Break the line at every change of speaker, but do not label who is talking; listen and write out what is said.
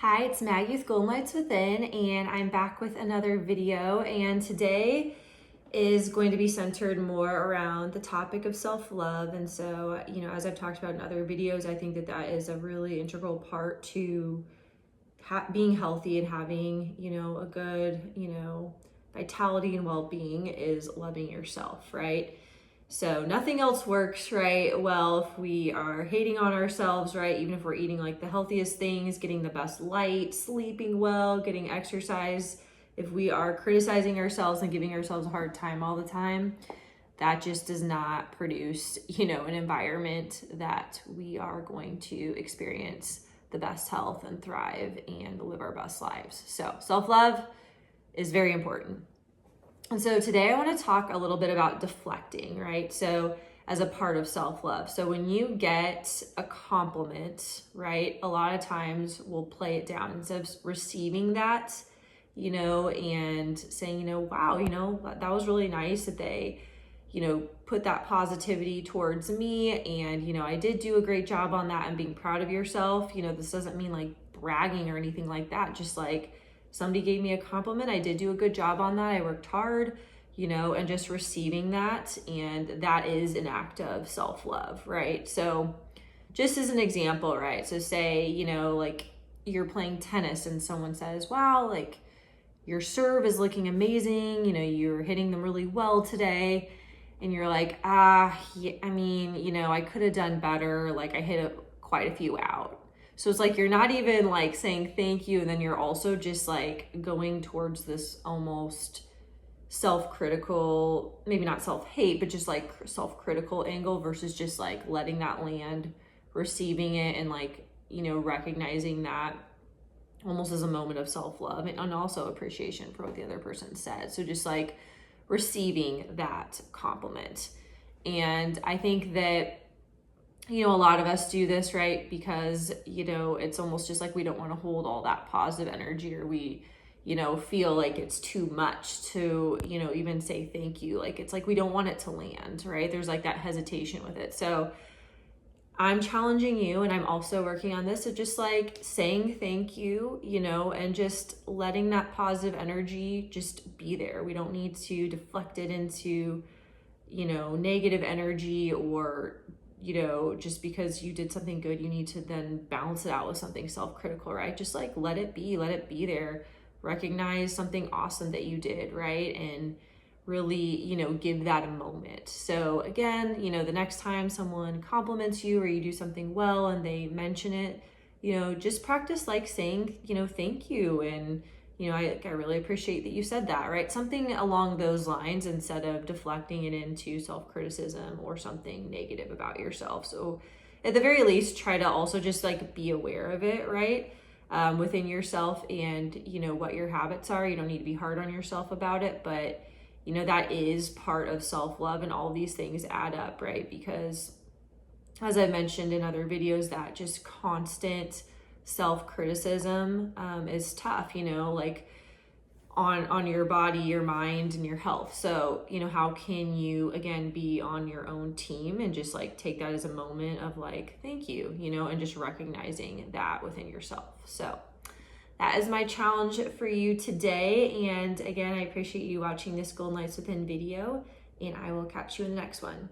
Hi, it's Maggie with Golden Lights Within, and I'm back with another video. And today is going to be centered more around the topic of self-love. And so, as I've talked about in other videos, I think that that is a really integral part to being healthy and having, a good, vitality and well-being is loving yourself, right? So nothing else works, right? Well, if we are hating on ourselves, right? Even if we're eating like the healthiest things, getting the best light, sleeping well, getting exercise, if we are criticizing ourselves and giving ourselves a hard time all the time, that just does not produce, an environment that we are going to experience the best health and thrive and live our best lives. So self-love is very important. And so today I want to talk a little bit about deflecting, right? So as a part of self-love. So when you get a compliment, right, a lot of times we'll play it down instead of receiving that, and saying, wow, that was really nice that they, put that positivity towards me. And, I did do a great job on that, and being proud of yourself. This doesn't mean like bragging or anything like that. Just like, somebody gave me a compliment, I did do a good job on that, I worked hard, and just receiving that. And that is an act of self-love, right? So just as an example, right? So say, like you're playing tennis and someone says, wow, like your serve is looking amazing, you're hitting them really well today. And you're like, yeah, I could have done better. Like I hit quite a few out. So it's like you're not even like saying thank you, and then you're also just like going towards this almost self-critical, maybe not self-hate, but just like self-critical angle versus just like letting that land, receiving it, and like, recognizing that almost as a moment of self-love and also appreciation for what the other person said. So just like receiving that compliment. And I think that a lot of us do this, right? Because, it's almost just like we don't want to hold all that positive energy, or we, feel like it's too much to, even say thank you. Like, it's like we don't want it to land, right? There's like that hesitation with it. So I'm challenging you, and I'm also working on this, of just like saying thank you, and just letting that positive energy just be there. We don't need to deflect it into, negative energy, or just because you did something good, you need to then balance it out with something self-critical, right? Just like let it be there. Recognize something awesome that you did, right? And really, give that a moment. So again, the next time someone compliments you or you do something well and they mention it, just practice like saying, thank you. And, I really appreciate that you said that, right? Something along those lines, instead of deflecting it into self-criticism or something negative about yourself. So at the very least, try to also just like be aware of it, right? Within yourself, and, what your habits are. You don't need to be hard on yourself about it, but that is part of self-love, and all these things add up, right? Because as I mentioned in other videos, that just constant self-criticism is tough, like on your body, your mind, and your health. So, how can you, again, be on your own team and just like take that as a moment of like, thank you, and just recognizing that within yourself. So that is my challenge for you today. And again, I appreciate you watching this Golden Lights Within video, and I will catch you in the next one.